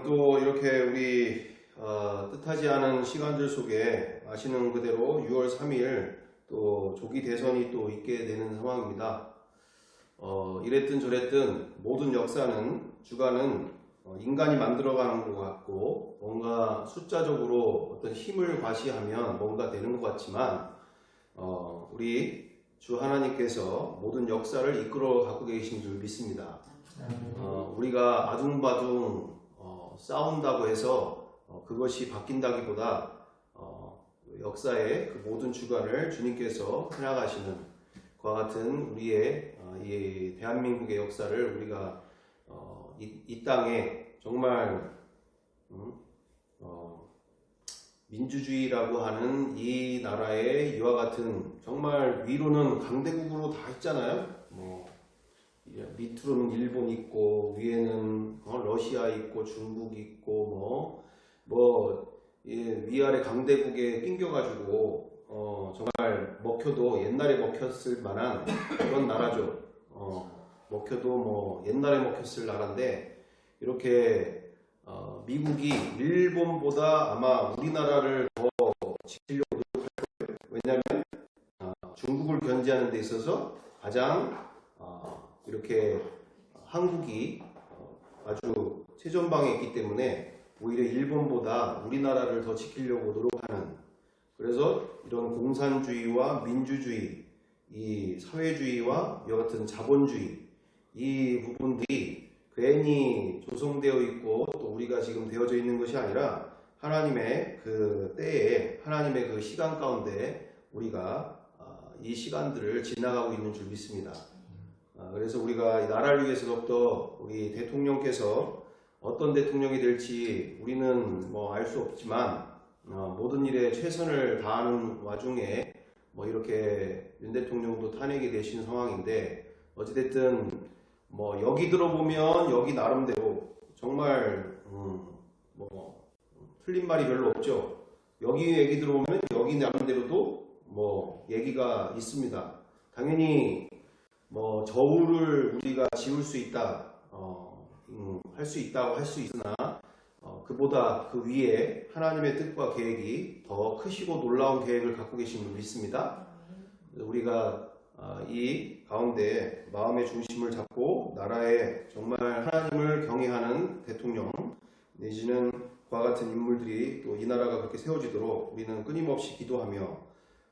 또 이렇게 우리 뜻하지 않은 시간들 속에 아시는 그대로 6월 3일 또 조기 대선이 또 있게 되는 상황입니다. 이랬든 저랬든 모든 역사는 주관은 인간이 만들어가는 것 같고 뭔가 숫자적으로 어떤 힘을 과시하면 뭔가 되는 것 같지만 우리 주 하나님께서 모든 역사를 이끌어 갖고 계신 줄 믿습니다. 우리가 아둥바둥 싸운다고 해서 그것이 바뀐다기보다 역사의 그 모든 주관을 주님께서 해나가시는 그와 같은 우리의 이 대한민국의 역사를 우리가 이 땅에 정말 민주주의라고 하는 이 나라의 이와 같은 정말 위로는 강대국으로 다 있잖아요. 밑으로는 일본 있고 위에는 러시아 있고 중국 있고 위아래 강대국에 낑겨가지고 정말 먹혀도 옛날에 먹혔을 만한 그런 나라죠. 먹혀도 옛날에 먹혔을 나라인데 이렇게 미국이 일본보다 아마 우리나라를 더 지키려고 노력할 거예요. 왜냐하면 중국을 견제하는 데 있어서 가장 이렇게 한국이 아주 최전방에 있기 때문에 오히려 일본보다 우리나라를 더 지키려고 노력하는, 그래서 이런 공산주의와 민주주의, 이 사회주의와 이와 같은 자본주의, 이 부분들이 괜히 조성되어 있고 또 우리가 지금 되어져 있는 것이 아니라 하나님의 그 때에, 하나님의 그 시간 가운데 우리가 이 시간들을 지나가고 있는 줄 믿습니다. 그래서 우리가 이 나라를 위해서 더욱더 우리 대통령께서 어떤 대통령이 될지 우리는 알 수 없지만 모든 일에 최선을 다하는 와중에 이렇게 윤 대통령도 탄핵이 되신 상황인데 어찌됐든 여기 들어보면 여기 나름대로 정말 틀린 말이 별로 없죠. 여기 얘기 들어보면 여기 나름대로도 얘기가 있습니다. 당연히 저울을 우리가 지울 수 있다, 할 수 있다고 할 수 있으나 그보다 그 위에 하나님의 뜻과 계획이 더 크시고 놀라운 계획을 갖고 계신 줄 믿습니다. 우리가 이 가운데 마음의 중심을 잡고 나라에 정말 하나님을 경외하는 대통령 내지는 그와 같은 인물들이 또 이 나라가 그렇게 세워지도록 우리는 끊임없이 기도하며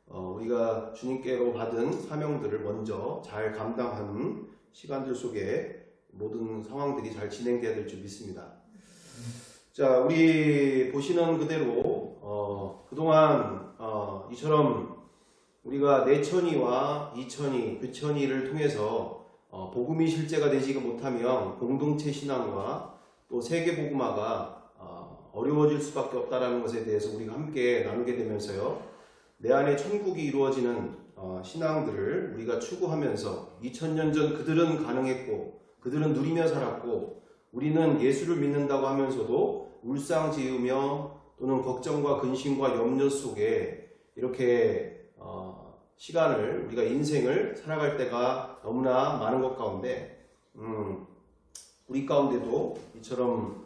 우리가 주님께로 받은 사명들을 먼저 잘 감당하는 시간들 속에 모든 상황들이 잘 진행되어야 될 줄 믿습니다. 자, 우리 보시는 그대로 그동안 이처럼 우리가 내천이와 이천이, 교천이를 통해서 복음이 실제가 되지 못하면 공동체 신앙과 또 세계 복음화가 어려워질 수밖에 없다는 것에 대해서 우리가 함께 나누게 되면서요, 내 안에 천국이 이루어지는 신앙들을 우리가 추구하면서 2000년 전 그들은 가능했고 그들은 누리며 살았고 우리는 예수를 믿는다고 하면서도 울상지으며 또는 걱정과 근심과 염려 속에 이렇게 시간을, 우리가 인생을 살아갈 때가 너무나 많은 것 가운데 우리 가운데도 이처럼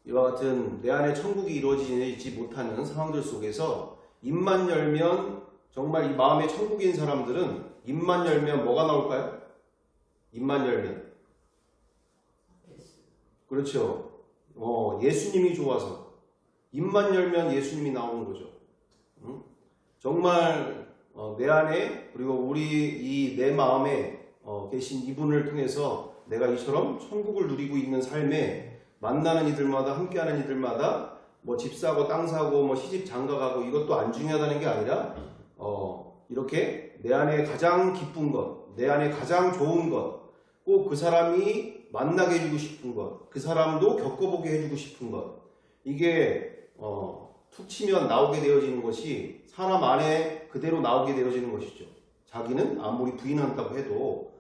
이와 같은 내 안에 천국이 이루어지지 못하는 상황들 속에서 입만 열면, 정말 이 마음에 천국인 사람들은 입만 열면 뭐가 나올까요? 입만 열면, 그렇죠. 예수님이 좋아서 입만 열면 예수님이 나오는 거죠. 정말 내 안에, 그리고 우리 내 마음에 계신 이분을 통해서 내가 이처럼 천국을 누리고 있는 삶에 만나는 이들마다, 함께하는 이들마다 집 사고 땅 사고 시집 장가가고 이것도 안 중요하다는 게 아니라 이렇게 내 안에 가장 기쁜 것, 내 안에 가장 좋은 것, 꼭 그 사람이 만나게 해주고 싶은 것, 그 사람도 겪어보게 해주고 싶은 것, 이게 툭 치면 나오게 되어지는 것이 사람 안에 그대로 나오게 되어지는 것이죠. 자기는 아무리 부인한다고 해도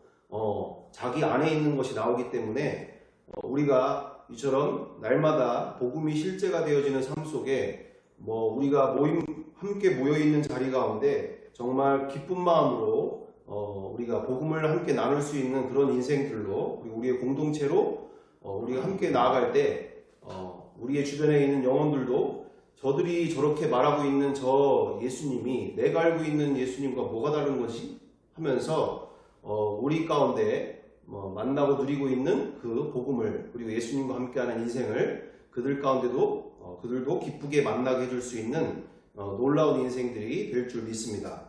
자기 안에 있는 것이 나오기 때문에 우리가 이처럼 날마다 복음이 실제가 되어지는 삶 속에 우리가 함께 모여있는 자리 가운데 정말 기쁜 마음으로 우리가 복음을 함께 나눌 수 있는 그런 인생들로, 그리고 우리의 공동체로 우리가 함께 나아갈 때 우리의 주변에 있는 영혼들도 저들이 저렇게 말하고 있는 저 예수님이 내가 알고 있는 예수님과 뭐가 다른 거지? 하면서 우리 가운데 만나고 누리고 있는 그 복음을 그리고 예수님과 함께하는 인생을 그들 가운데도 그들도 기쁘게 만나게 해줄 수 있는 놀라운 인생들이 될 줄 믿습니다.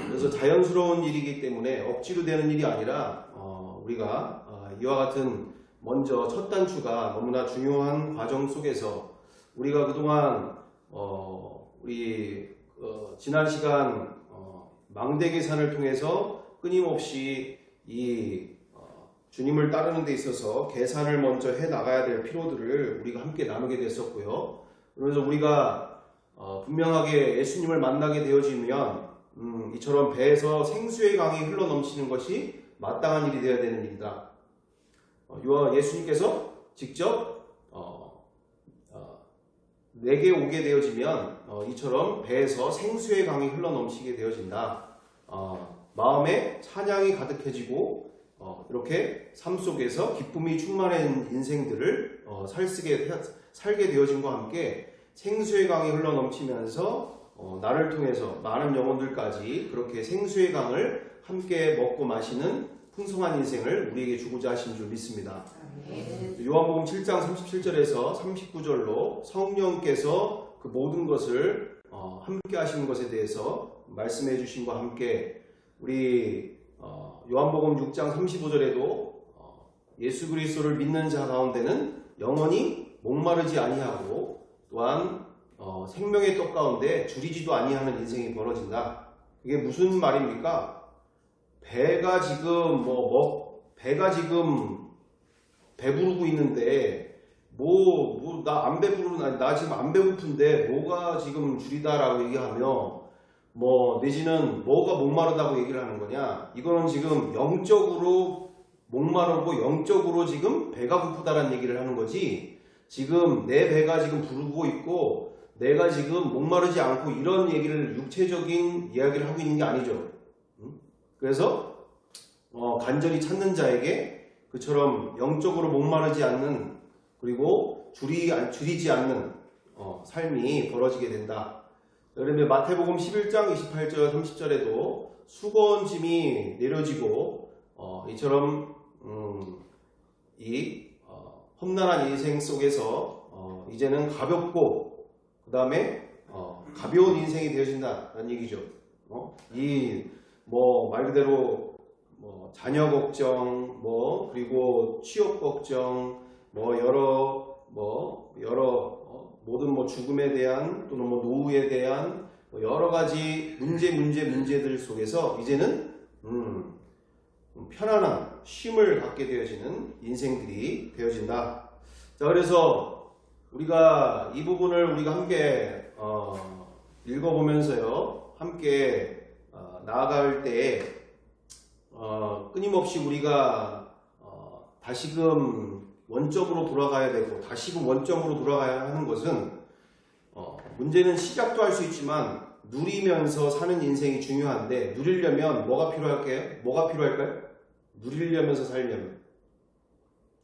그래서 자연스러운 일이기 때문에 억지로 되는 일이 아니라 우리가 이와 같은 먼저 첫 단추가 너무나 중요한 과정 속에서 우리가 그동안 우리 지난 시간 망대 계산을 통해서 끊임없이 이 주님을 따르는 데 있어서 계산을 먼저 해 나가야 될 필요들을 우리가 함께 나누게 됐었고요. 그래서 우리가 분명하게 예수님을 만나게 되어지면 이처럼 배에서 생수의 강이 흘러 넘치는 것이 마땅한 일이 되어야 되는 일이다. 예수님께서 직접 내게 오게 되어지면 이처럼 배에서 생수의 강이 흘러 넘치게 되어진다. 마음에 찬양이 가득해지고 이렇게 삶 속에서 기쁨이 충만한 인생들을 살게 되어진과 함께 생수의 강이 흘러 넘치면서 나를 통해서 많은 영혼들까지 그렇게 생수의 강을 함께 먹고 마시는 풍성한 인생을 우리에게 주고자 하신 줄 믿습니다. 요한복음 7장 37절에서 39절로 성령께서 그 모든 것을 함께 하시는 것에 대해서 말씀해 주심과 함께 우리 요한복음 6장 35절에도 예수 그리스도를 믿는 자 가운데는 영원히 목마르지 아니하고 또한 생명의 떡 가운데 줄이지도 아니하는 인생이 벌어진다. 이게 무슨 말입니까? 배가 지금 배부르고 있는데 나 안 배부르나 나 지금 안 배고픈데 뭐가 지금 줄이다라고 얘기하며 내지는 뭐가 목마르다고 얘기를 하는 거냐? 이거는 지금 영적으로 목마르고 영적으로 지금 배가 고프다라는 얘기를 하는 거지. 지금 내 배가 지금 부르고 있고 내가 지금 목마르지 않고 이런 얘기를 육체적인 이야기를 하고 있는 게 아니죠. 그래서 간절히 찾는 자에게 그처럼 영적으로 목마르지 않는 그리고 줄이지 않는 삶이 벌어지게 된다. 그러면 마태복음 11장 28절 30절에도 수고한 짐이 내려지고 이처럼 이 험난한 인생 속에서 이제는 가볍고 그 다음에 가벼운 인생이 되어진다는 얘기죠. 말 그대로 자녀 걱정, 그리고 취업 걱정, 모든 죽음에 대한 또는 노후에 대한 여러 가지 문제들 속에서 이제는 편안한 쉼을 갖게 되어지는 인생들이 되어진다. 자, 그래서 우리가 이 부분을 우리가 함께 읽어보면서요, 함께 나아갈 때 끊임없이 우리가 다시금 원점으로 돌아가야 되고 다시금 원점으로 돌아가야 하는 것은 문제는 시작도 할 수 있지만 누리면서 사는 인생이 중요한데 누리려면 뭐가 필요할까요? 누리려면서 살려면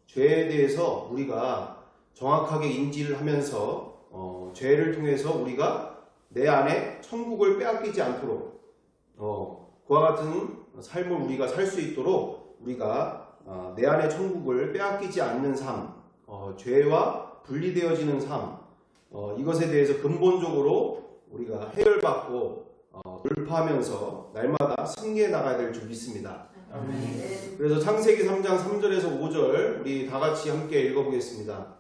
죄에 대해서 우리가 정확하게 인지를 하면서 죄를 통해서 우리가 내 안에 천국을 빼앗기지 않도록 그와 같은 삶을 우리가 살 수 있도록 우리가 내 안의 천국을 빼앗기지 않는 삶, 죄와 분리되어지는 삶, 이것에 대해서 근본적으로 우리가 해결받고 돌파하면서 날마다 승리해 나가야 될 줄 믿습니다. 그래서 창세기 3장 3절에서 5절 우리 다 같이 함께 읽어보겠습니다.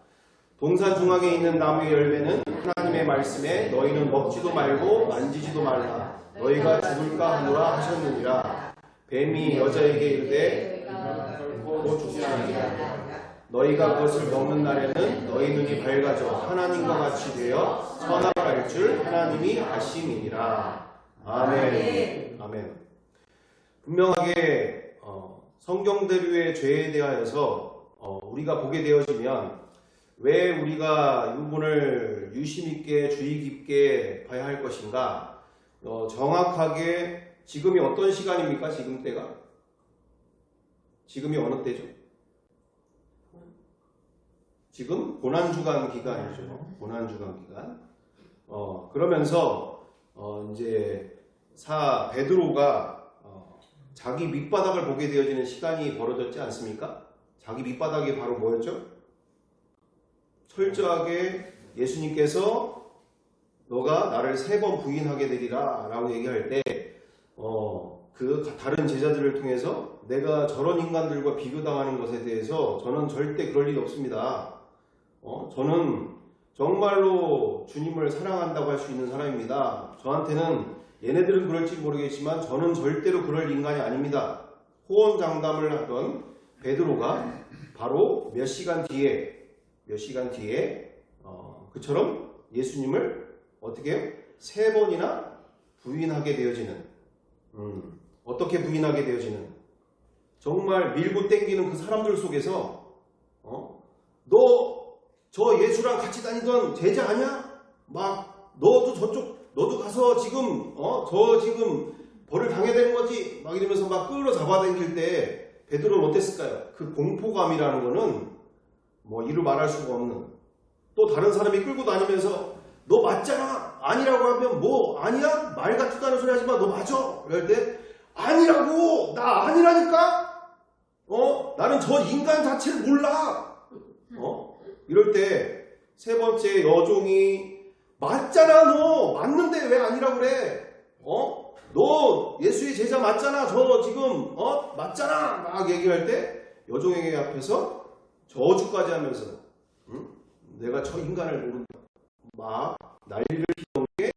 동산 중앙에 있는 나무의 열매는 하나님의 말씀에 너희는 먹지도 말고 만지지도 말라. 너희가 죽을까 하노라 하셨느니라. 뱀이 여자에게 이르되 결코 죽지 아니하리라. 너희가 그것을 먹는 날에는 너희 눈이 밝아져 하나님과 같이 되어 선악을 알 줄 하나님이 아심이니라. 아멘. 아멘. 분명하게 성경대로의 죄에 대하여서 우리가 보게 되어지면 왜 우리가 이 부분을 유심 있게 주의 깊게 봐야 할 것인가? 정확하게 지금이 어떤 시간입니까? 지금 때가? 지금이 어느 때죠? 지금 고난주간 기간이죠. 고난주간 기간. 그러면서 이제 베드로가 자기 밑바닥을 보게 되어지는 시간이 벌어졌지 않습니까? 자기 밑바닥이 바로 뭐였죠? 철저하게 예수님께서 너가 나를 3번 부인하게 되리라 라고 얘기할 때 그 다른 제자들을 통해서 내가 저런 인간들과 비교당하는 것에 대해서 저는 절대 그럴 일이 없습니다. 저는 정말로 주님을 사랑한다고 할 수 있는 사람입니다. 저한테는 얘네들은 그럴지 모르겠지만 저는 절대로 그럴 인간이 아닙니다. 호언장담을 하던 베드로가 바로 몇 시간 뒤에 그처럼 예수님을 어떻게 해요? 3번이나 부인하게 되어지는 어떻게 부인하게 되어지는 정말 밀고 땡기는 그 사람들 속에서 너 저 예수랑 같이 다니던 제자 아니야? 막 너도 가서 지금 저 지금 벌을 당해야 되는 거지? 막 이러면서 막 끌어 잡아당길 때 베드로는 어땠을까요? 그 공포감이라는 거는 뭐 이루 말할 수가 없는, 또 다른 사람이 끌고 다니면서 너 맞잖아! 아니라고 하면 뭐 아니야? 말 같지도 않은 소리 하지 마. 너 맞아? 이럴 때 아니라고! 나 아니라니까? 나는 저 인간 자체를 몰라! 이럴 때 3번째 여종이 맞잖아 너! 맞는데 왜 아니라고 그래? 너 예수의 제자 맞잖아. 저 지금 맞잖아. 막 얘기할 때 여종에게 앞에서 저주까지 하면서 내가 저 인간을 모른다. 막 난리를 피운 게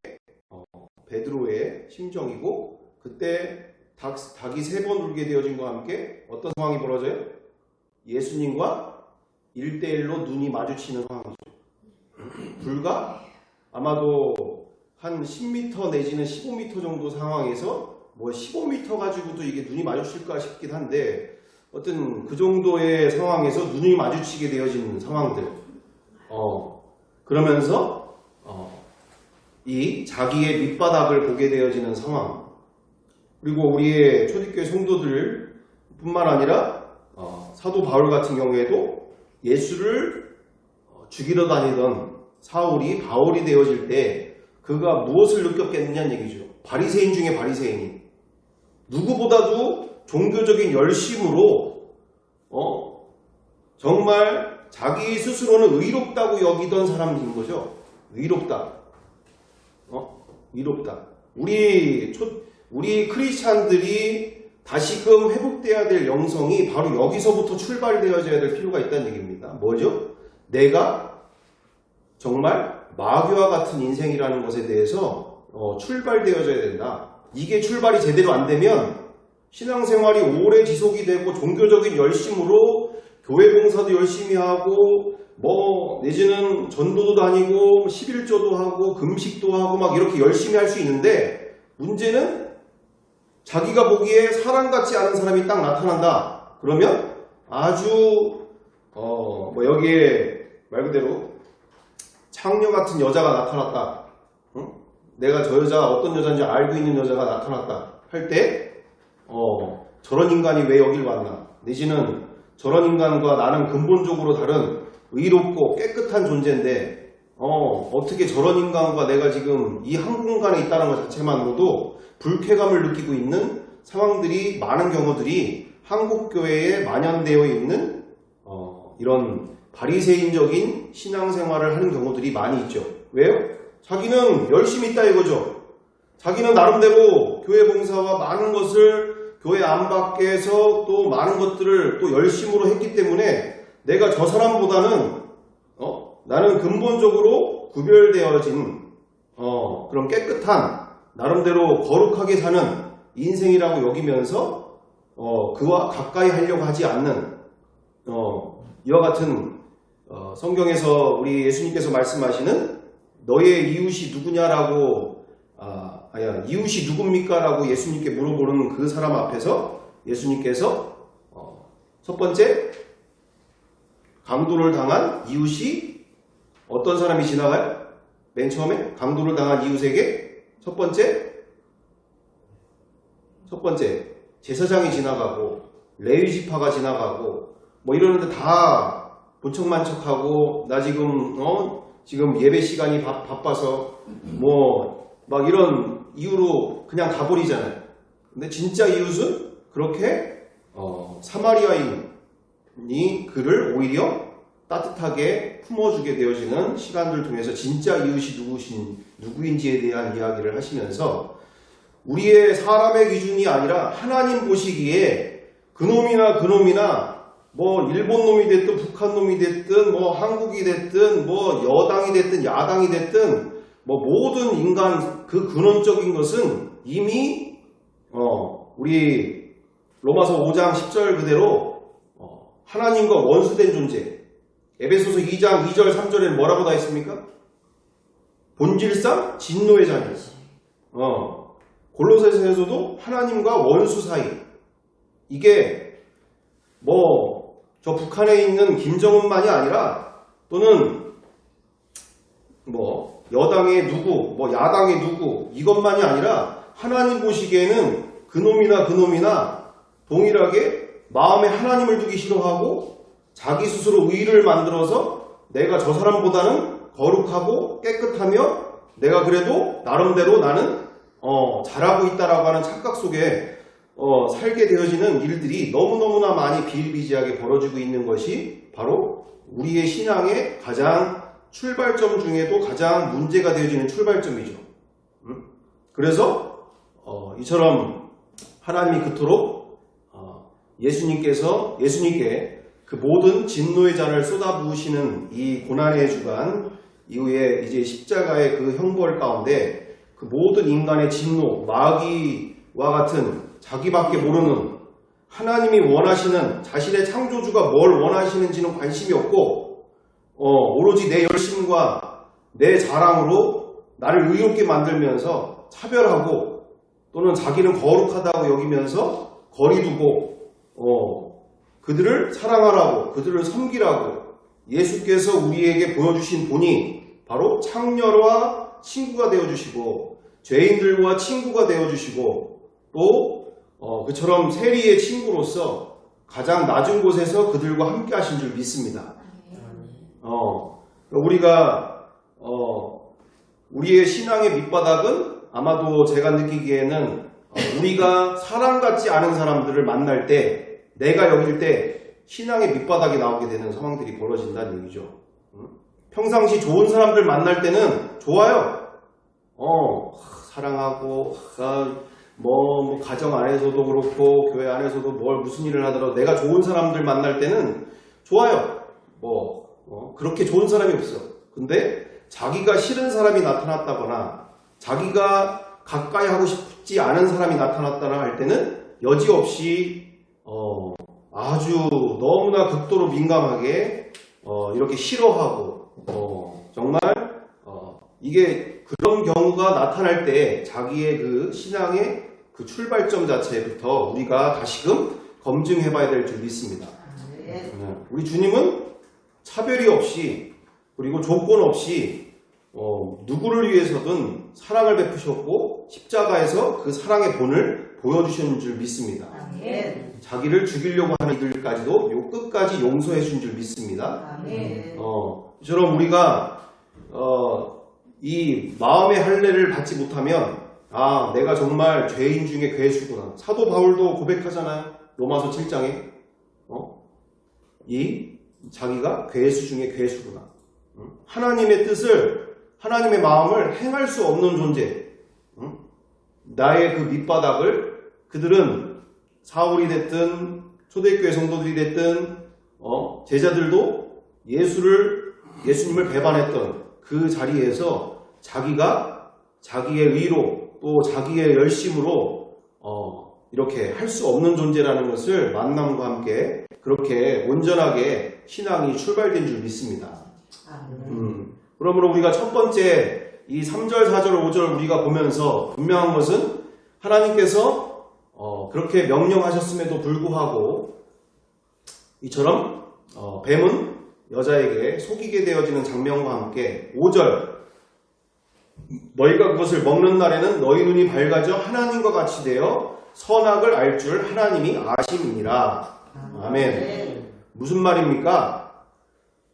베드로의 심정이고, 그때 닭이 3번 울게 되어진 것과 함께 어떤 상황이 벌어져요? 예수님과 1대1로 눈이 마주치는 상황이죠. 불과 아마도 한 10m 내지는 15m 정도 상황에서 뭐 15m 가지고도 이게 눈이 마주칠까 싶긴 한데, 어떤 그 정도의 상황에서 눈이 마주치게 되어지는 상황들. 그러면서 이 자기의 밑바닥을 보게 되어지는 상황. 그리고 우리의 초대교회 성도들 뿐만 아니라 사도 바울 같은 경우에도 예수를 죽이러 다니던 사울이 바울이 되어질 때 그가 무엇을 느꼈겠느냐는 얘기죠. 바리새인 중에 바리새인이 누구보다도 종교적인 열심으로 정말 자기 스스로는 의롭다고 여기던 사람인 거죠. 의롭다. 의롭다. 우리 크리스찬들이 다시금 회복되어야 될 영성이 바로 여기서부터 출발되어져야 될 필요가 있다는 얘기입니다. 뭐죠? 내가 정말 마귀와 같은 인생이라는 것에 대해서 출발되어져야 된다. 이게 출발이 제대로 안 되면 신앙생활이 오래 지속이 되고 종교적인 열심으로 교회 봉사도 열심히 하고 내지는 전도도 다니고 11조도 하고 금식도 하고 막 이렇게 열심히 할 수 있는데, 문제는 자기가 보기에 사람 같지 않은 사람이 딱 나타난다. 그러면 아주 여기에 말 그대로 창녀 같은 여자가 나타났다. 내가 저 여자 어떤 여자인지 알고 있는 여자가 나타났다 할 때 저런 인간이 왜 여길 왔나, 내지는 저런 인간과 나는 근본적으로 다른 의롭고 깨끗한 존재인데 어떻게 저런 인간과 내가 지금 이 한 공간에 있다는 것 자체만으로도 불쾌감을 느끼고 있는 상황들이, 많은 경우들이 한국교회에 만연되어 있는 이런 바리새인적인 신앙생활을 하는 경우들이 많이 있죠. 왜요? 자기는 열심히 있다 이거죠. 자기는 나름대로 교회 봉사와 많은 것을 교회 안팎에서 또 많은 것들을 또 열심으로 했기 때문에 내가 저 사람보다는 나는 근본적으로 구별되어진 그런 깨끗한, 나름대로 거룩하게 사는 인생이라고 여기면서 그와 가까이 하려고 하지 않는 이와 같은 성경에서 우리 예수님께서 말씀하시는 너의 이웃이 누구냐라고 이웃이 누굽니까? 라고 예수님께 물어보는 그 사람 앞에서 예수님께서 첫 번째, 강도를 당한 이웃이 어떤 사람이 지나가요? 맨 처음에 강도를 당한 이웃에게 첫 번째 제사장이 지나가고 레위 지파가 지나가고 뭐 이러는데 다 본척만 척하고 나 지금 예배 시간이 바빠서 막 이런 이유로 그냥 가버리잖아요. 근데 진짜 이웃은 그렇게 사마리아인이 그를 오히려 따뜻하게 품어주게 되어지는 시간들을 통해서 진짜 이웃이 누구인지에 대한 이야기를 하시면서 우리의 사람의 기준이 아니라 하나님 보시기에 그놈이나 뭐 일본 놈이 됐든 북한 놈이 됐든 뭐 한국이 됐든 뭐 여당이 됐든 야당이 됐든 뭐 모든 인간 그 근원적인 것은 이미 우리 로마서 5장 10절 그대로 하나님과 원수된 존재. 에베소서 2장 2절 3절에 뭐라고 다 있습니까? 본질상 진노의 자녀. 골로새서에서도 하나님과 원수 사이. 이게 저 북한에 있는 김정은만이 아니라 또는 여당의 누구, 야당의 누구 이것만이 아니라 하나님 보시기에는 그놈이나 동일하게 마음에 하나님을 두기 싫어하고 자기 스스로 의를 만들어서 내가 저 사람보다는 거룩하고 깨끗하며 내가 그래도 나름대로 나는 잘하고 있다라고 하는 착각 속에 살게 되어지는 일들이 너무너무나 많이 비일비재하게 벌어지고 있는 것이 바로 우리의 신앙의 가장 출발점 중에도 가장 문제가 되어지는 출발점이죠. 그래서 이처럼 하나님이 그토록 예수님께 그 모든 진노의 잔을 쏟아부으시는 이 고난의 주간 이후에 이제 십자가의 그 형벌 가운데 그 모든 인간의 진노, 마귀와 같은 자기밖에 모르는 하나님이 원하시는 자신의 창조주가 뭘 원하시는지는 관심이 없고 오로지 내 열심과 내 자랑으로 나를 의롭게 만들면서 차별하고 또는 자기는 거룩하다고 여기면서 거리두고 그들을 사랑하라고 그들을 섬기라고 예수께서 우리에게 보여주신 본이 바로 창녀와 친구가 되어주시고 죄인들과 친구가 되어주시고 또 그처럼 세리의 친구로서 가장 낮은 곳에서 그들과 함께 하신 줄 믿습니다. 우리가 우리의 신앙의 밑바닥은 아마도 제가 느끼기에는 우리가 사랑받지 않은 사람들을 만날 때 내가 여길 때 신앙의 밑바닥이 나오게 되는 상황들이 벌어진다는 얘기죠. 평상시 좋은 사람들 만날 때는 좋아요. 사랑하고 뭐 가정 안에서도 그렇고 교회 안에서도 무슨 일을 하더라도 내가 좋은 사람들 만날 때는 좋아요. 그렇게 좋은 사람이 없어. 근데 자기가 싫은 사람이 나타났다거나 자기가 가까이 하고 싶지 않은 사람이 나타났다나 할 때는 여지없이 아주 너무나 극도로 민감하게 이렇게 싫어하고 정말 이게 그런 경우가 나타날 때 자기의 그 신앙의 그 출발점 자체부터 우리가 다시금 검증해 봐야 될 줄 믿습니다. 우리 주님은 차별이 없이 그리고 조건 없이 누구를 위해서든 사랑을 베푸셨고 십자가에서 그 사랑의 본을 보여주신 줄 믿습니다. 자기를 죽이려고 하는 이들까지도 끝까지 용서해 준 줄 믿습니다. 이처럼 우리가 이 마음의 할례를 받지 못하면 내가 정말 죄인 중에 괴수구나. 사도 바울도 고백하잖아요. 로마서 7장에 자기가 괴수 중에 괴수구나. 하나님의 뜻을 하나님의 마음을 행할 수 없는 존재. 나의 그 밑바닥을 그들은 사울이 됐든 초대교회 성도들이 됐든 제자들도 예수님을 배반했던 그 자리에서 자기가 자기의 의로 또 자기의 열심으로 이렇게 할 수 없는 존재라는 것을 만남과 함께 그렇게 온전하게 신앙이 출발된 줄 믿습니다. 그러므로 우리가 첫 번째 이 3절, 4절, 5절 우리가 보면서 분명한 것은 하나님께서 그렇게 명령하셨음에도 불구하고 이처럼 뱀은 여자에게 속이게 되어지는 장면과 함께 5절 너희가 그것을 먹는 날에는 너희 눈이 밝아져 하나님과 같이 되어 선악을 알 줄 하나님이 아심이니라. 아멘. 무슨 말입니까?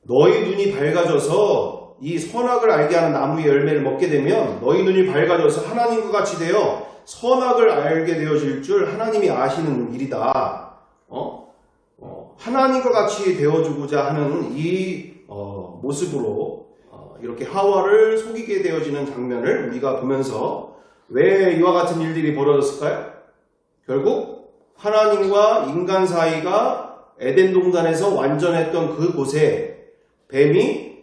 너희 눈이 밝아져서 이 선악을 알게 하는 나무의 열매를 먹게 되면 너희 눈이 밝아져서 하나님과 같이 되어 선악을 알게 되어질 줄 하나님이 아시는 일이다. 하나님과 같이 되어주고자 하는 이 모습으로 이렇게 하와를 속이게 되어지는 장면을 우리가 보면서 왜 이와 같은 일들이 벌어졌을까요? 결국 하나님과 인간 사이가 에덴 동산에서 완전했던 그곳에 뱀이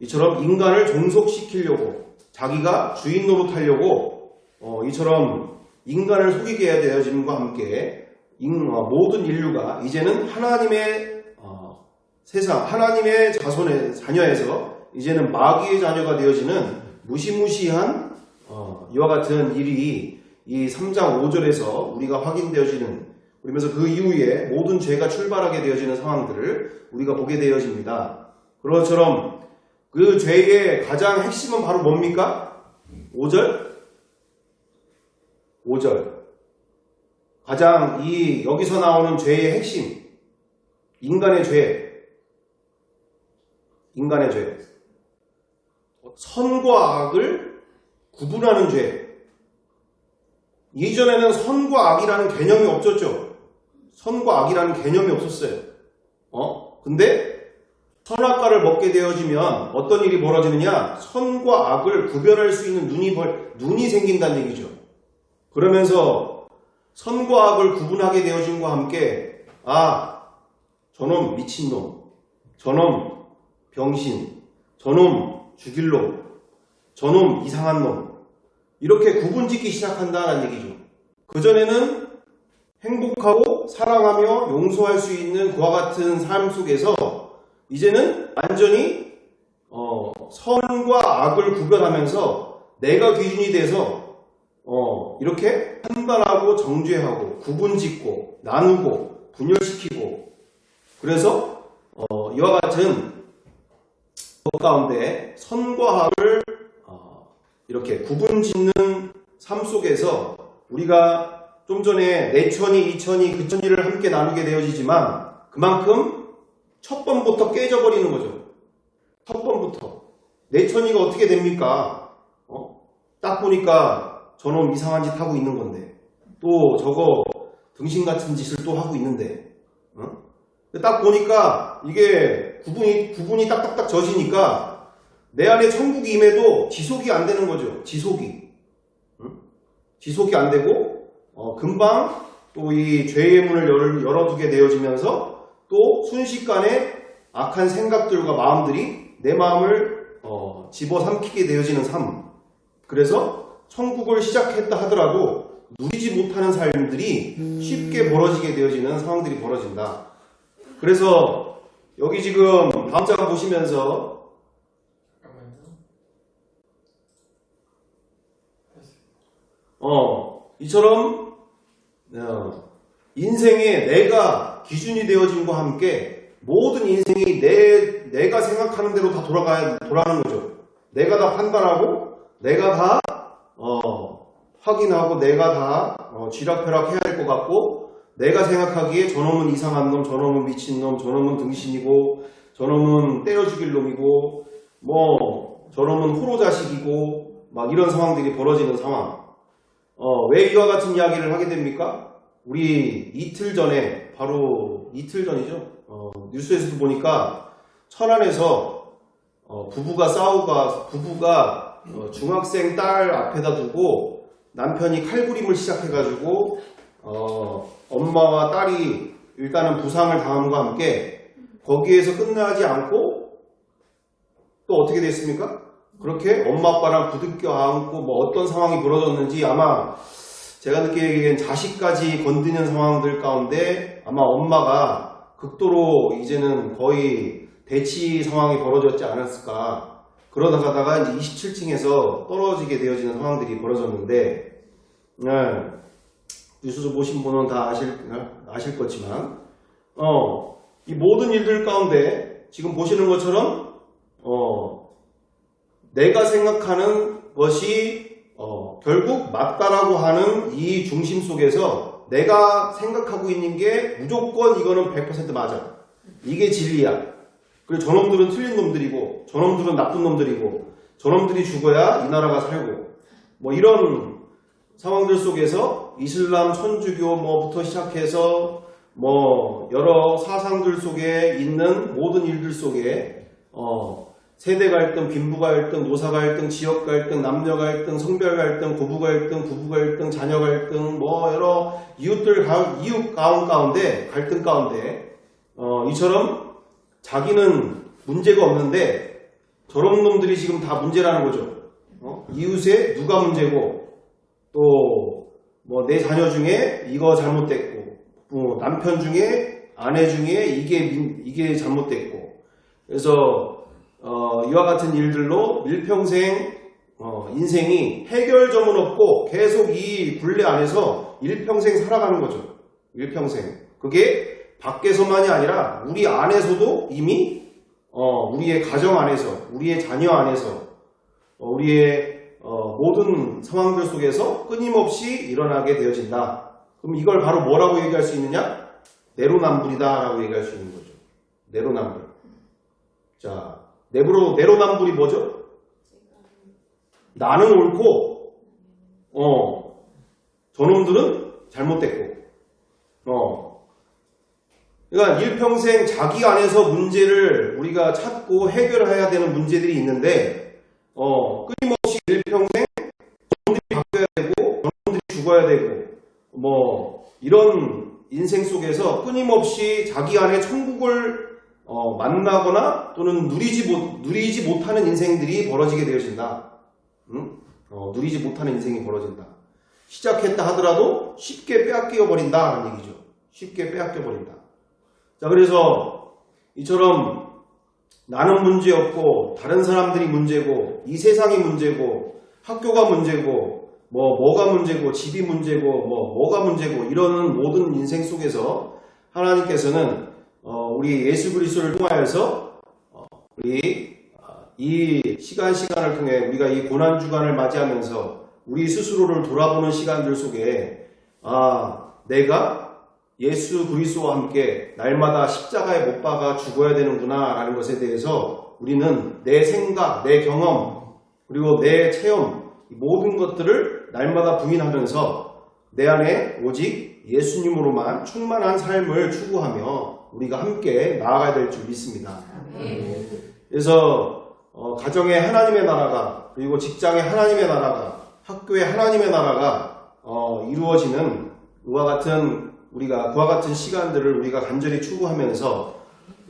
이처럼 인간을 종속시키려고 자기가 주인 노릇하려고 이처럼 인간을 속이게 되어짐과 함께 모든 인류가 이제는 하나님의 세상, 하나님의 자녀에서 이제는 마귀의 자녀가 되어지는 무시무시한 이와 같은 일이 이 3장 5절에서 우리가 확인되어지는, 그러면서 그 이후에 모든 죄가 출발하게 되어지는 상황들을 우리가 보게 되어집니다. 그것처럼 그 죄의 가장 핵심은 바로 뭡니까? 5절? 가장 여기서 나오는 죄의 핵심, 인간의 죄. 선과 악을 구분하는 죄. 이전에는 선과 악이라는 개념이 없었죠. 선과 악이라는 개념이 없었어요. 근데 선악과를 먹게 되어지면 어떤 일이 벌어지느냐? 선과 악을 구별할 수 있는 눈이 생긴다는 얘기죠. 그러면서 선과 악을 구분하게 되어짐과 함께 저놈 미친놈, 저놈 병신, 저놈 죽일 놈, 저놈 이상한 놈, 이렇게 구분짓기 시작한다는 얘기죠. 그전에는 행복하고 사랑하며 용서할 수 있는 그와 같은 삶 속에서 이제는 완전히 선과 악을 구별하면서 내가 기준이 돼서 이렇게 판단하고 정죄하고 구분짓고 나누고 분열시키고, 그래서 이와 같은 것 가운데 선과 악을 이렇게 구분짓는 삶 속에서 우리가 좀 전에 내천이, 이천이, 그천이를 함께 나누게 되어지지만 그만큼 첫 번부터 깨져버리는 거죠. 첫 번부터. 내천이가 어떻게 됩니까? 딱 보니까 저놈 이상한 짓 하고 있는 건데, 또 저거 등신 같은 짓을 또 하고 있는데, 딱 보니까 이게 구분이 딱딱딱 져지니까 내 안에 천국이 임해도 지속이 안 되는 거죠. 지속이 안 되고 금방 또 이 죄의 문을 열어두게 되어지면서 또 순식간에 악한 생각들과 마음들이 내 마음을 집어삼키게 되어지는 삶. 그래서 천국을 시작했다 하더라도 누리지 못하는 삶들이 쉽게 벌어지게 되어지는 상황들이 벌어진다. 그래서 여기 지금 다음 장 보시면서 이처럼 인생에 내가 기준이 되어짐과 함께 모든 인생이 내가 생각하는 대로 다 돌아가는 거죠. 내가 다 판단하고 내가 다 확인하고 내가 다 쥐락펴락 해야 될 것 같고, 내가 생각하기에 저놈은 이상한 놈, 저놈은 미친놈, 저놈은 등신이고, 저놈은 때려 죽일 놈이고, 저놈은 호로자식이고, 막 이런 상황들이 벌어지는 상황. 왜 이와 같은 이야기를 하게 됩니까? 우리 이틀 전에, 바로 이틀 전이죠. 뉴스에서도 보니까 천안에서 부부가 중학생 딸 앞에다 두고 남편이 칼부림을 시작해가지고 엄마와 딸이 일단은 부상을 당함과 함께 거기에서 끝나지 않고 또 어떻게 됐습니까? 그렇게 엄마 아빠랑 부둥켜 안고 어떤 상황이 벌어졌는지, 아마 제가 느끼기엔 자식까지 건드는 상황들 가운데 아마 엄마가 극도로 이제는 거의 대치 상황이 벌어졌지 않았을까. 그러다가 이제 27층에서 떨어지게 되어지는 상황들이 벌어졌는데, 뉴스 보신 분은 다 아실 거지만, 이 모든 일들 가운데 지금 보시는 것처럼, 내가 생각하는 것이 결국 맞다라고 하는 이 중심 속에서 내가 생각하고 있는 게 무조건 이거는 100% 맞아. 이게 진리야. 그리고 저놈들은 틀린 놈들이고 저놈들은 나쁜 놈들이고 저놈들이 죽어야 이 나라가 살고 뭐 이런 상황들 속에서 이슬람, 천주교 뭐부터 시작해서 뭐 여러 사상들 속에 있는 모든 일들 속에 세대 갈등, 빈부 갈등, 노사 갈등, 지역 갈등, 남녀 갈등, 성별 갈등, 고부 갈등, 부부 갈등, 자녀 갈등, 뭐 여러 이웃 가운데 갈등 가운데 이처럼 자기는 문제가 없는데 저런 놈들이 지금 다 문제라는 거죠. 이웃에 누가 문제고 또 뭐 내 자녀 중에 이거 잘못됐고 남편 중에 아내 중에 이게 잘못됐고 그래서 이와 같은 일들로 일평생 인생이 해결점은 없고 계속 이 굴레 안에서 일평생 살아가는 거죠. 일평생. 그게 밖에서만이 아니라 우리 안에서도 이미 우리의 가정 안에서, 우리의 자녀 안에서, 우리의 모든 상황들 속에서 끊임없이 일어나게 되어진다. 그럼 이걸 바로 뭐라고 얘기할 수 있느냐? 내로남불이다 라고 얘기할 수 있는 거죠. 내로남불. 자, 내로남불이 뭐죠? 나는 옳고, 저놈들은 잘못됐고, 그러니까 일평생 자기 안에서 문제를 우리가 찾고 해결해야 되는 문제들이 있는데, 끊임없이 일평생 저놈들이 바뀌어야 되고, 저놈들이 죽어야 되고, 뭐, 이런 인생 속에서 끊임없이 자기 안에 천국을 만나거나 또는 누리지 못하는 인생들이 벌어지게 되어진다. 누리지 못하는 인생이 벌어진다. 시작했다 하더라도 쉽게 빼앗겨 버린다는 얘기죠. 쉽게 빼앗겨 버린다. 자, 그래서 이처럼 나는 문제였고 다른 사람들이 문제고 이 세상이 문제고 학교가 문제고 뭐가 문제고 집이 문제고 뭐가 문제고 이런 모든 인생 속에서 하나님께서는 우리 예수 그리스도를 통하여서 우리 이 시간을 통해 우리가 이 고난 주간을 맞이하면서 우리 스스로를 돌아보는 시간들 속에 내가 예수 그리스도와 함께 날마다 십자가에 못 박아 죽어야 되는구나 라는 것에 대해서 우리는 내 생각, 내 경험 그리고 내 체험 모든 것들을 날마다 부인하면서 내 안에 오직 예수님으로만 충만한 삶을 추구하며 우리가 함께 나아가야 될 줄 믿습니다. 그래서 가정에 하나님의 나라가 그리고 직장에 하나님의 나라가 학교에 하나님의 나라가 이루어지는 그와 같은 시간들을 우리가 간절히 추구하면서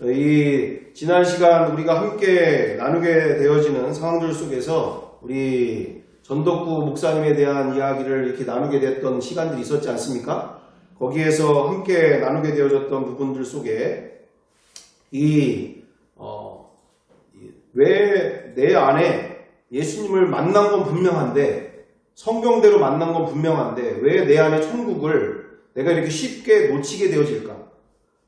이 지난 시간 우리가 함께 나누게 되어지는 상황들 속에서 우리 전덕구 목사님에 대한 이야기를 이렇게 나누게 됐던 시간들이 있었지 않습니까? 거기에서 함께 나누게 되어졌던 부분들 속에 왜 내 안에 예수님을 만난 건 분명한데 성경대로 만난 건 분명한데 왜 내 안에 천국을 내가 이렇게 쉽게 놓치게 되어질까?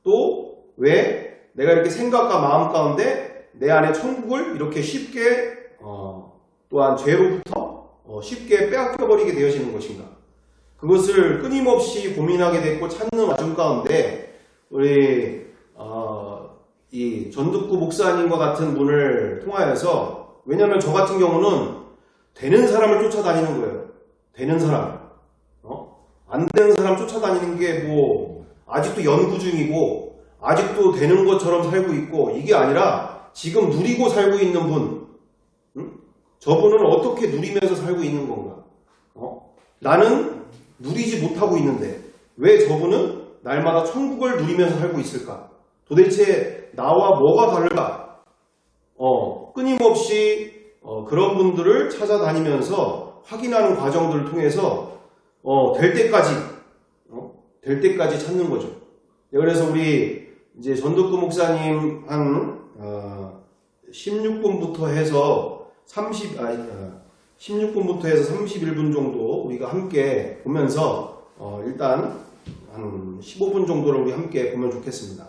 또 왜 내가 이렇게 생각과 마음 가운데 내 안에 천국을 이렇게 쉽게 또한 죄로부터 쉽게 빼앗겨버리게 되어지는 것인가? 그것을 끊임없이 고민하게 됐고 찾는 와중 가운데 우리 이 전덕구 목사님과 같은 분을 통하여서 왜냐하면 저 같은 경우는 되는 사람을 쫓아다니는 거예요. 되는 사람. 안 되는 사람 쫓아다니는 게 뭐 아직도 연구 중이고 아직도 되는 것처럼 살고 있고 이게 아니라 지금 누리고 살고 있는 분. 저분은 어떻게 누리면서 살고 있는 건가? 나는 누리지 못하고 있는데 왜 저분은 날마다 천국을 누리면서 살고 있을까? 도대체 나와 뭐가 다를까? 끊임없이 그런 분들을 찾아다니면서 확인하는 과정들을 통해서 될 때까지 찾는 거죠. 그래서 우리 이제 전덕구 목사님 한 16분부터 해서 16분부터 해서 31분 정도 우리가 함께 보면서 일단 한 15분 정도를 우리 함께 보면 좋겠습니다.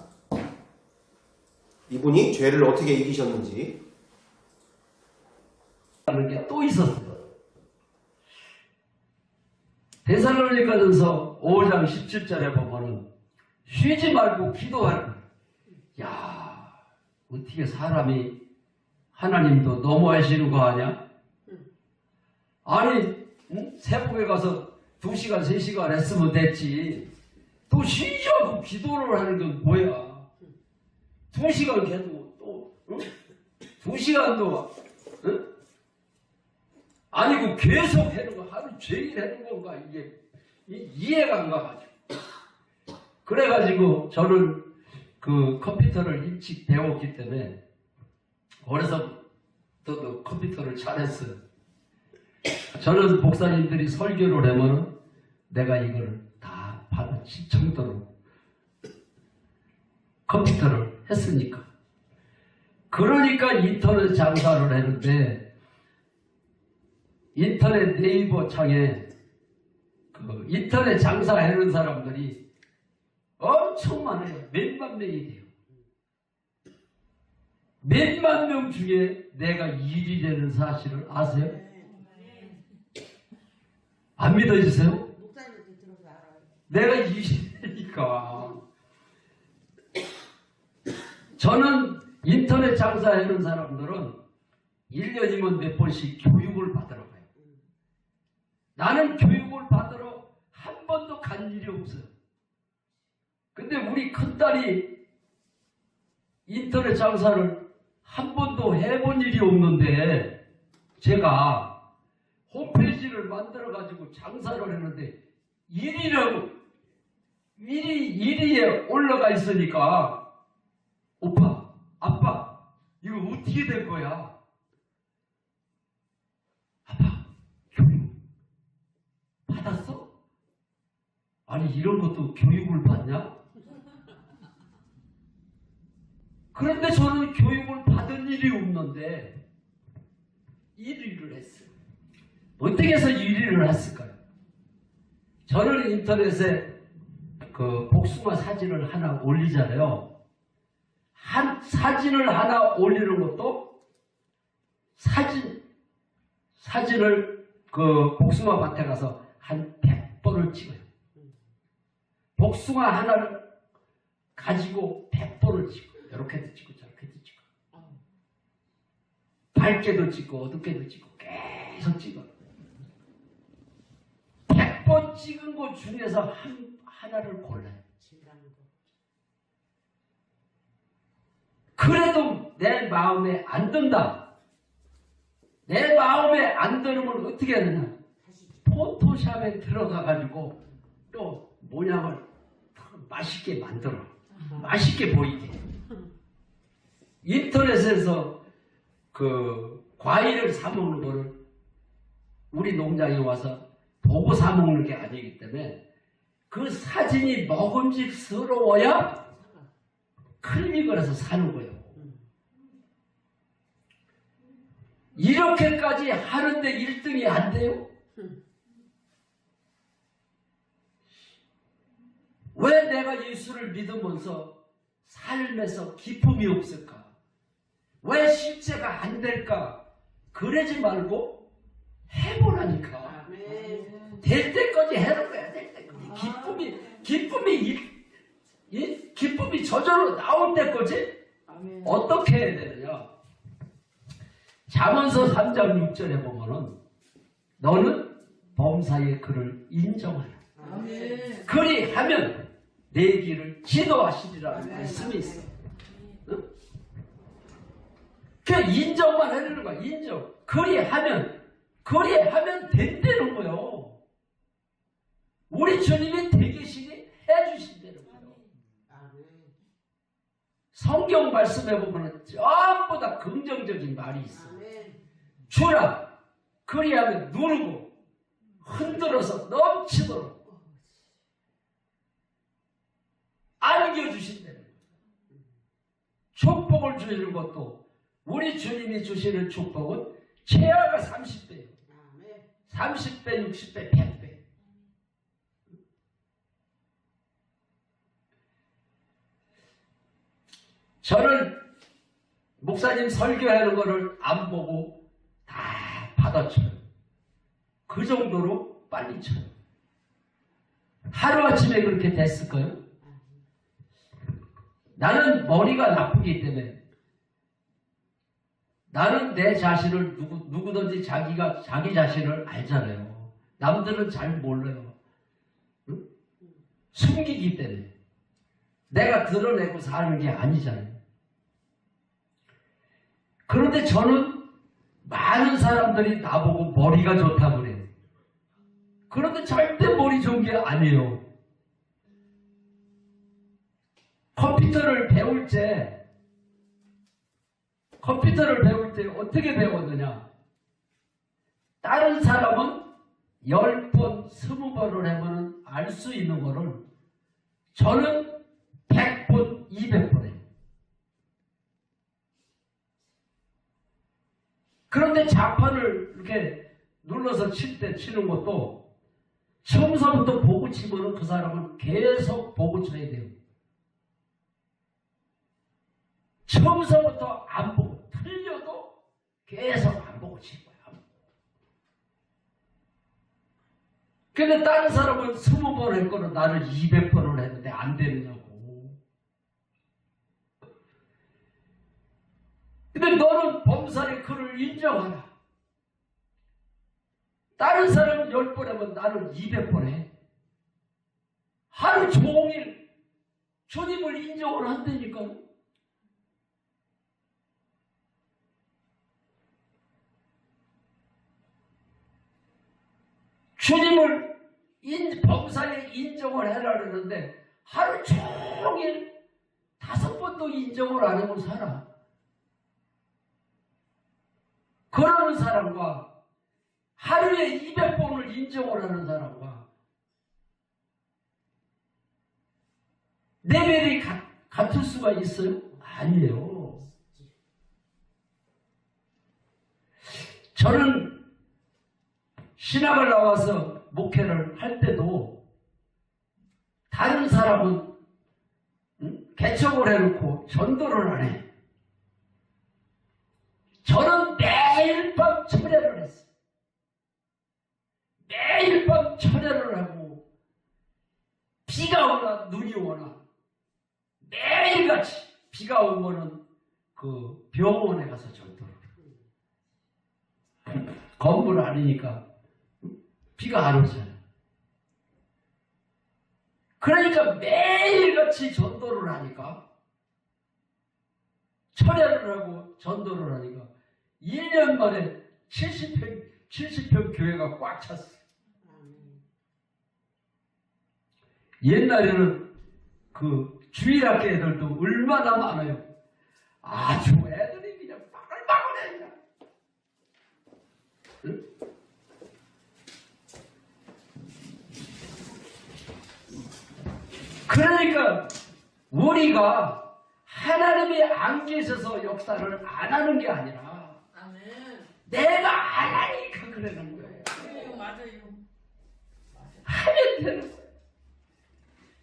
이분이 죄를 어떻게 이기셨는지 하는 게 또 있었어요. 데살로니가전서 5장 17절에 보면은 쉬지 말고 기도하라. 야, 어떻게 사람이 하나님도 너무하시는 거 아니야? 아니 새벽에 가서 2시간 3시간 했으면 됐지. 또 쉬지 않고 기도를 하는 건 뭐야? 2시간 해도 또 2시간도 아니고 계속 하는 거 하루 종일 하는 건가 이게 이해가 안 가가지고. 그래가지고 저는 그 컴퓨터를 일찍 배웠기 때문에 어려서부터 컴퓨터를 잘했어요. 저는 목사님들이 설교를 하면 내가 이걸 다 받아칠 정도로 컴퓨터를 했으니까. 그러니까 인터넷 장사를 했는데 인터넷 네이버 창에 그 인터넷 장사하는 사람들이 엄청 많아요. 몇만 명이 돼요. 몇만 명 중에 내가 1위라는 사실을 아세요? 안 믿어지세요? 내가 1위니까. 저는 인터넷 장사하는 사람들은 1년이면 몇 번씩 교육을 받으러 가요. 나는 교육을 받으러 한 번도 간 일이 없어요. 근데 우리 큰딸이 인터넷 장사를 한 번도 해본 일이 없는데 제가 홈페이지를 만들어 가지고 장사를 했는데 1위에 올라가 있으니까 오빠, 아빠 이거 어떻게 될 거야? 아빠 교육 받았어? 아니 이런 것도 교육을 받냐? 그런데 저는 교육을 받은 일이 없는데 1위를 했어요. 어떻게 해서 1위를 했을까요? 저는 인터넷에 그 복숭아 사진을 하나 올리잖아요. 사진을 하나 올리는 것도 사진을 그 복숭아 밭에 가서 한 100번을 찍어요. 복숭아 하나를 가지고 100번을 찍어요. 이렇게도 찍고 저렇게도 찍고 밝게도 찍고 어둡게도 찍고 계속 찍어. 100번 찍은 것 중에서 하나를 골라요. 그래도 내 마음에 안 든다. 내 마음에 안 들으면 어떻게 해야 되나? 포토샵에 들어가가지고 또 모양을 맛있게 만들어. 맛있게 보이게. 인터넷에서 그 과일을 사먹는 거를 우리 농장에 와서 보고 사먹는 게 아니기 때문에 그 사진이 먹음직스러워야 클릭을 해서 사는 거예요. 이렇게까지 하는데 1등이 안 돼요? 왜 내가 예수를 믿으면서 삶에서 기쁨이 없을까? 왜 실제가 안 될까? 그러지 말고 해보라니까. 될 때까지 해는 거야. 될 때까지. 기쁨이 저절로 나올 때까지 어떻게 해야 되느냐? 잠언서 3장 6절에 보면은 너는 범사의 그를 인정하라. 그리하면 내 길을 지도하시리라는 말씀이 있어. 응? 그냥 인정만 해주는 거야. 인정. 그리하면 된다는 거예요. 우리 주님이 되계시니 해주신다는 거예요. 성경 말씀에 보면 전부 다 긍정적인 말이 있어. 주라. 그리하면 누르고 흔들어서 넘치도록 안겨주신다는 거예요. 축복을 주시는 것도 우리 주님이 주시는 축복은 최하가 30배예요. 30배, 60배, 100배. 저는 목사님 설교하는 거를 안 보고 다 받아쳐요. 그 정도로 빨리 쳐요. 하루아침에 그렇게 됐을까요? 나는 머리가 나쁘기 때문에 나는 내 자신을 누구든지 자기가 자기 자신을 알잖아요. 남들은 잘 몰라요. 응? 숨기기 때문에. 내가 드러내고 사는 게 아니잖아요. 그런데 저는 많은 사람들이 나보고 머리가 좋다고 그래요. 그런데 절대 머리 좋은 게 아니에요. 컴퓨터를 배울 때 어떻게 배웠느냐? 다른 사람은 10번, 20번을 하면 알 수 있는 거를 저는 100번, 200번 해요. 그런데 자판을 이렇게 눌러서 치는 것도 처음서부터 보고 치면 그 사람은 계속 보고 쳐야 돼요. 처음서부터 안 보고 틀려도 계속 안 보고 칠 거야. 근데 다른 사람은 20번 할 거는 나는 200번을 했는데 안 되느냐고. 근데 너는 범사의 그를 인정하라. 다른 사람은 10번 하면 나는 200번 해. 하루 종일 주님을 인정을 한다니까. 주님을 범사에 인정을 해라 그러는데 하루 종일 5번도 인정을 안 하고 살아. 그러는 사람과 하루에 200번을 인정을 하는 사람과 레벨이 같을 수가 있어요? 아니에요. 저는 신학을 나와서 목회를 할 때도 다른 사람은 개척을 해놓고 전도를 안 해. 저는 매일 밤 철회를 했어요. 매일 밤 철회를 하고 비가 오나 눈이 오나 매일같이 비가 오면은 그 병원에 가서 전도를 해요. 건물 아니니까 비가 안 오잖아요. 그러니까 매일같이 전도를 하니까 철회를 하고 전도를 하니까 1년 만에 70평 교회가 꽉 찼어요. 옛날에는 그 주일학교 애들도 얼마나 많아요. 아주 애들이 그냥 빠글빠글해. 그냥. 응? 그러니까 우리가 하나님이 안 계셔서 역사를 안 하는 게 아니라 내가 안 하니까 그러는 거예요. 맞아요. 하면 되는 거예요.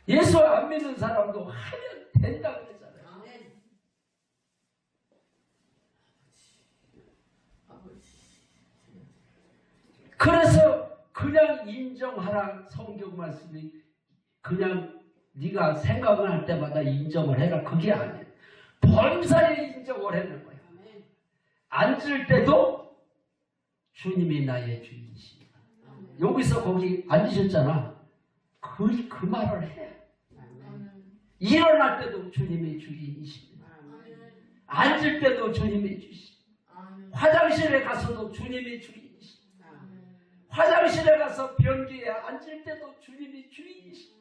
예수 안 믿는 사람도 하면 된다고 그랬잖아요. 그래서 그냥 인정하라 성경 말씀이 그냥 네가 생각을 할 때마다 인정을 해라 그게 아니에요. 범사에 인정을 하는 거예요. 앉을 때도 주님이 나의 주인이시다. 여기서 거기 앉으셨잖아. 그 말을 해. 일어날 때도 주님이 주인이십니다. 앉을 때도 주님이 주십니다. 화장실에 가서도 주님이 주인이십니다. 화장실에 가서 변기에 앉을 때도 주님이 주인이십니다.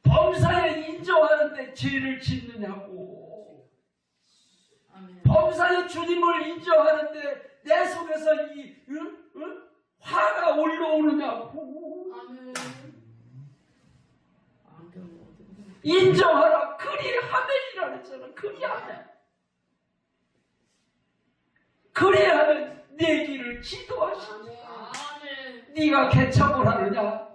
범사에 인정하는데 죄를 짓느냐고. 범사에 주님을 인정하는데 내 속에서 이 화가 올라오느냐고. 인정하라. 그리 하면이라 했잖아. 그리 하면. 그리 하면 내 길을 지도하시니. 네가 개척을 하느냐.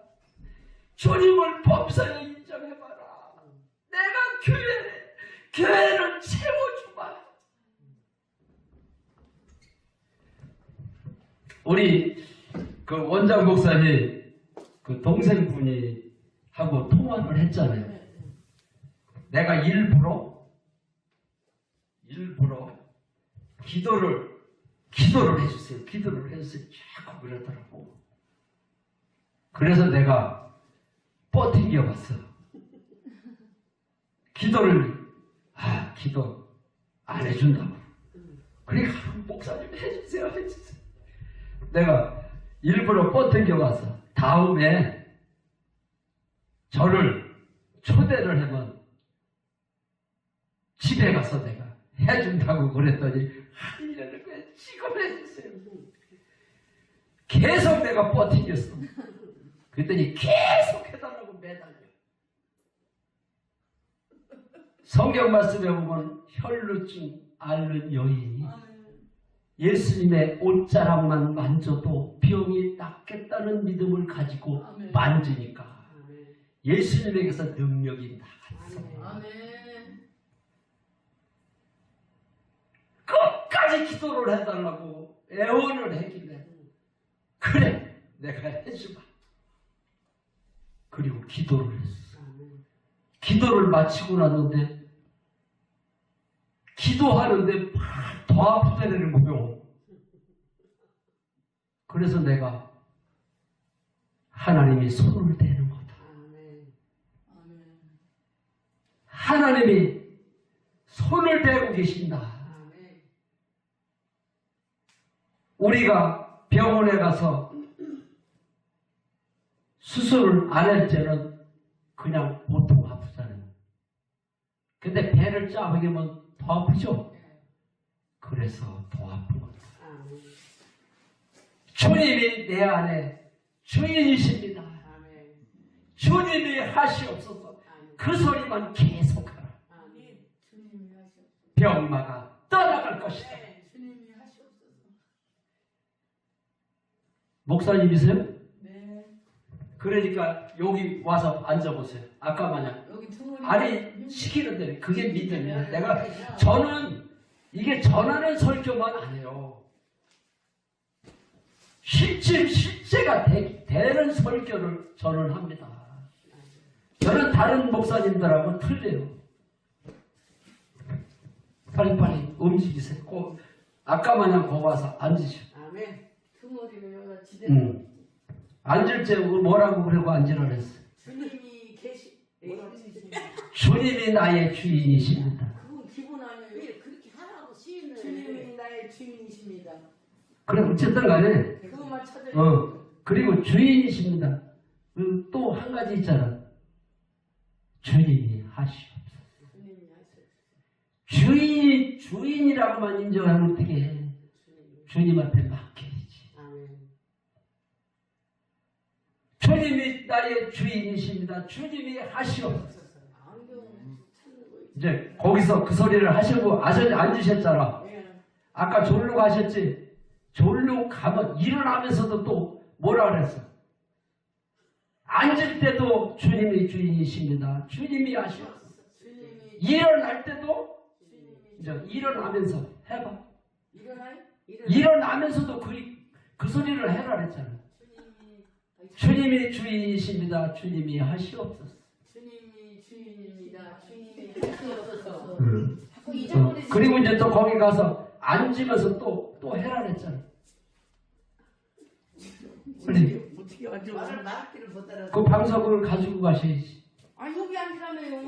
주님을 범사에 인정해봐라. 내가 교회를 채워주마. 우리 그 원장 목사님 그 동생분이 하고 통화를 했잖아요. 내가 일부러 일부러 기도를 해주세요. 기도를 해주세요. 자꾸 그러더라고. 그래서 내가 버팅겨봤어. 기도 안 해준다고. 그러니까 목사님 해주세요. 내가 일부러 버팅겨봤어. 다음에 저를 초대를 하면 집에 가서 내가 해준다고 그랬더니 하려는 거야. 지금 해주세요. 계속 내가 버티겼어. 그랬더니 계속 해달라고 매달려. 성경 말씀에 보면 혈루증 앓는 여인이 예수님의 옷자락만 만져도 병이 낫겠다는 믿음을 가지고 만지니까 예수님에게서 능력이 나갔어. 끝까지 기도를 해달라고 애원을 했길래 그래 내가 해주마. 그리고 기도를 했어. 기도를 마치고 났는데 기도하는데 더 아프다는 거요. 그래서 내가 하나님이 손을 대는 거다. 하나님이 손을 대고 계신다. 우리가 병원에 가서 수술을 안 할 때는 그냥 보통 아프잖아요. 근데 배를 짜버리면 더 아프죠? 그래서 더 아픈 거다. 주님이 내 안에 주인이십니다. 주님이 하시옵소서. 그 소리만 계속하라. 병마가 떠나갈 것이다. 목사님이세요? 네. 그러니까 여기 와서 앉아보세요. 아까 마냥 아니 시키는 대로 그게 믿음이야. 내가 저는 이게 전하는 설교만 안 해요. 실제가 되는 설교를 저는 합니다. 저는 다른 목사님들하고 틀려요. 빨리빨리 움직이세요. 꼭 아까 마냥 거기 와서 앉으시오. 아멘. 앉을 때 뭐라고 그러고 앉으라 그랬어. 주님이 주님이 나의 주인이십니다. 그건 기본 아니에요. 왜 그렇게 하라고 시인을. 주님이 나의 주인이십니다. 그래 어쨌든 간에 그것만 찾아요. 그리고 주인이십니다. 또 한 가지 있잖아. 주님이 하시옵소서. 주님이 하시옵소서. 주인이라고만 인정하면 어떻게 해? 주님한테 맡겨야지. 아멘. 주님이 나의 주인이십니다. 주님이 하시옵소서. 이제 거기서 그 소리를 하시고 앉으셨잖아. 아까 졸로 가셨지. 졸로 가면 일어나면서도 또 뭐라 그랬어? 앉을 때도 주님이 주인이십니다. 주님이 하시옵소서. 일어날 때도 이제 일어나면서 해봐. 일어나면서도 그 소리를 해라 그랬잖아. 주님이 주인이십니다. 주님이 하시옵소서. 주님이 주인입니다. 주님이 하시옵소서. 그리고 이제 또 거기 가서 앉으면서 또 해라 그랬잖아. 어떻게 앉아? 말을 말기를 못 알아. 그 방석을 가지고 가셔야지. 아 여기 앉으라며요.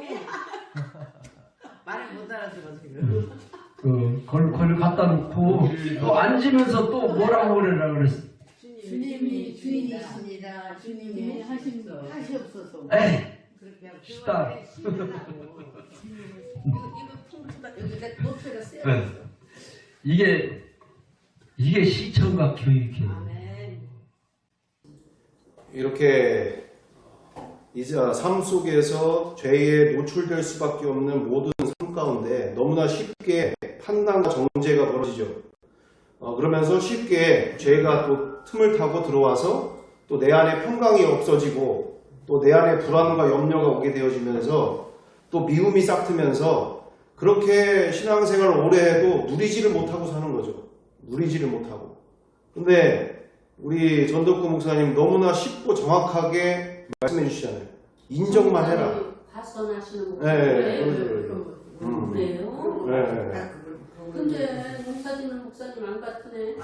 말을 못 알아들어 지금. 그걸 갖다 놓고 또 앉으면서 또 뭐라고 그러라 그랬어. 주님이 주인이십니다. 주님이 하시옵소서. 에이, 그렇게 하고 쉽다. 이거 풍부다. 여기가 노트가 세요. 이게 시청과 교육이에요. 아멘. 이렇게 이제 삶 속에서 죄에 노출될 수밖에 없는 모든 삶 가운데 너무나 쉽게 판단과 정죄가 벌어지죠. 그러면서 쉽게 죄가 또 틈을 타고 들어와서 또 내 안에 평강이 없어지고 또 내 안에 불안과 염려가 오게 되어지면서 또 미움이 싹트면서 그렇게 신앙생활을 오래 해도 누리지를 못하고 사는 거죠. 누리지를 못하고. 근데 우리 전덕구 목사님 너무나 쉽고 정확하게 말씀해 주시잖아요. 인정만 해라. 발선하시는 거. 네, 그래요? 네. 근데 농사짓는 목사님 안 같으네.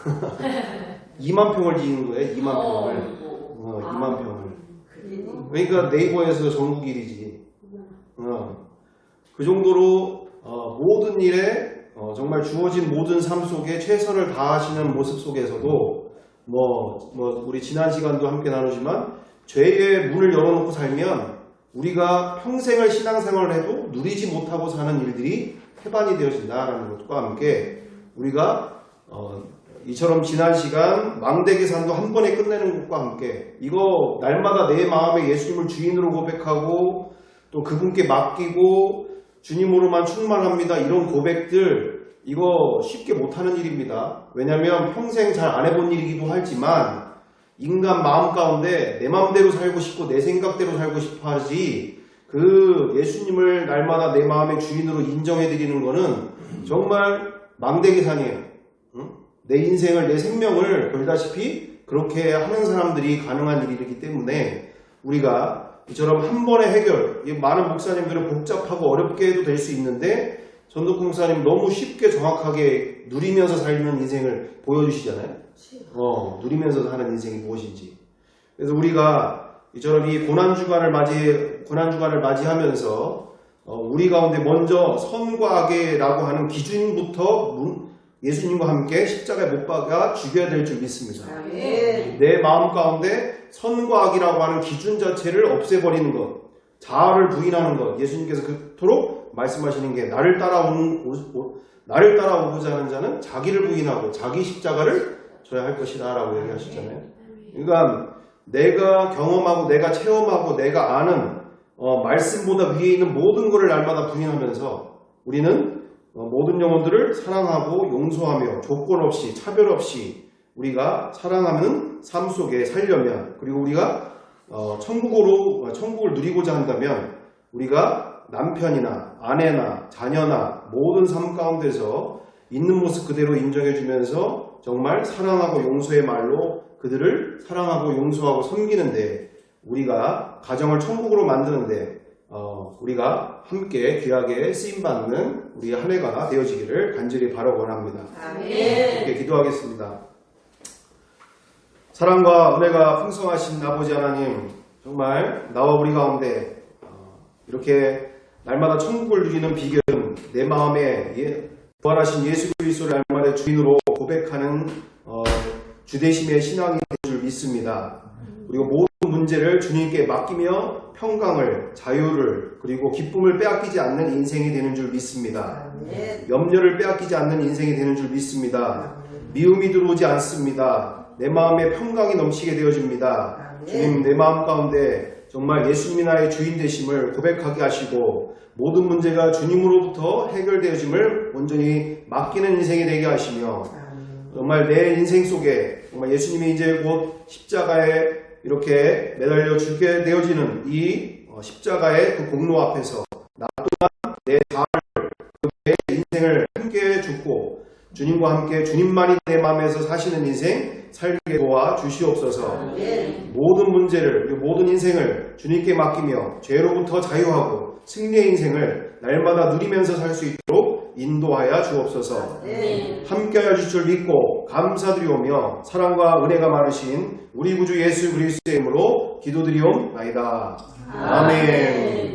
2만 평을 지은 거예요. 2만 평을. 2만 평을. 그러니까 네이버에서 전국 1위지. 그 정도로 모든 일에 정말 주어진 모든 삶 속에 최선을 다하시는 모습 속에서도 우리 지난 시간도 함께 나누지만 죄의 문을 열어놓고 살면 우리가 평생을 신앙생활을 해도 누리지 못하고 사는 일들이 태반이 되어진다라는 것과 함께 우리가 이처럼 지난 시간 망대계산도 한 번에 끝내는 것과 함께 이거 날마다 내 마음에 예수님을 주인으로 고백하고 또 그분께 맡기고 주님으로만 충만합니다. 이런 고백들 이거 쉽게 못하는 일입니다. 왜냐하면 평생 잘 안 해본 일이기도 하지만 인간 마음 가운데 내 마음대로 살고 싶고 내 생각대로 살고 싶어 하지 그 예수님을 날마다 내 마음의 주인으로 인정해드리는 거는 정말 망대계산이에요. 내 인생을 내 생명을 걸다시피 그렇게 하는 사람들이 가능한 일이기 때문에 우리가 이처럼 한 번의 해결, 많은 목사님들은 복잡하고 어렵게 해도 될 수 있는데 전덕훈 목사님 너무 쉽게 정확하게 누리면서 살는 인생을 보여주시잖아요. 누리면서 사는 인생이 무엇인지. 그래서 우리가 이처럼 이 고난주간을 맞이하면서 우리 가운데 먼저 선과 악이라고 하는 기준부터 예수님과 함께 십자가에 못 박아 죽여야 될 줄 믿습니다. 내 마음 가운데 선과 악이라고 하는 기준 자체를 없애버리는 것, 자아를 부인하는 것, 예수님께서 그토록 말씀하시는 게 나를 따라오고자 하는 자는 자기를 부인하고 자기 십자가를 져야 할 것이다 라고 얘기하셨잖아요. 그러니까 내가 경험하고 내가 체험하고 내가 아는 말씀보다 위에 있는 모든 것을 날마다 부인하면서 우리는 모든 영혼들을 사랑하고 용서하며 조건 없이 차별 없이 우리가 사랑하는 삶 속에 살려면 그리고 우리가 천국을 누리고자 한다면 우리가 남편이나 아내나 자녀나 모든 삶 가운데서 있는 모습 그대로 인정해주면서 정말 사랑하고 용서의 말로 그들을 사랑하고 용서하고 섬기는데 우리가 가정을 천국으로 만드는데 우리가 함께 귀하게 쓰임받는 우리 한 해가 되어지기를 간절히 바라고 원합니다. 이렇게 기도하겠습니다. 사랑과 은혜가 풍성하신 아버지 하나님, 정말 나와 우리 가운데 이렇게 날마다 천국을 누리는 비결은 내 마음에 부활하신 예수 그리스도를 날마다 주인으로 고백하는 주대심의 신앙이 될 줄 믿습니다. 그리고 모든 문제를 주님께 맡기며 평강을, 자유를, 그리고 기쁨을 빼앗기지 않는 인생이 되는 줄 믿습니다. 염려를 빼앗기지 않는 인생이 되는 줄 믿습니다. 미움이 들어오지 않습니다. 내 마음에 평강이 넘치게 되어집니다. 주님, 내 마음 가운데 정말 예수님이 나의 주인 되심을 고백하게 하시고 모든 문제가 주님으로부터 해결되어짐을 온전히 맡기는 인생이 되게 하시며 정말 내 인생 속에 정말 예수님이 이제 곧 십자가에 이렇게 매달려 죽게 되어지는 이 십자가의 그 공로 앞에서 나 또한 내 자아를 내 인생을 함께 죽고 주님과 함께 주님만이 내 마음에서 사시는 인생 살게 도와 주시옵소서. 모든 문제를 모든 인생을 주님께 맡기며 죄로부터 자유하고 승리의 인생을 날마다 누리면서 살 수 있도록 인도하여 주옵소서. 함께하여 주실 줄 믿고 감사드리오며 사랑과 은혜가 많으신 우리 구주 예수 그리스도의 이름으로 기도드리옵나이다. 아멘.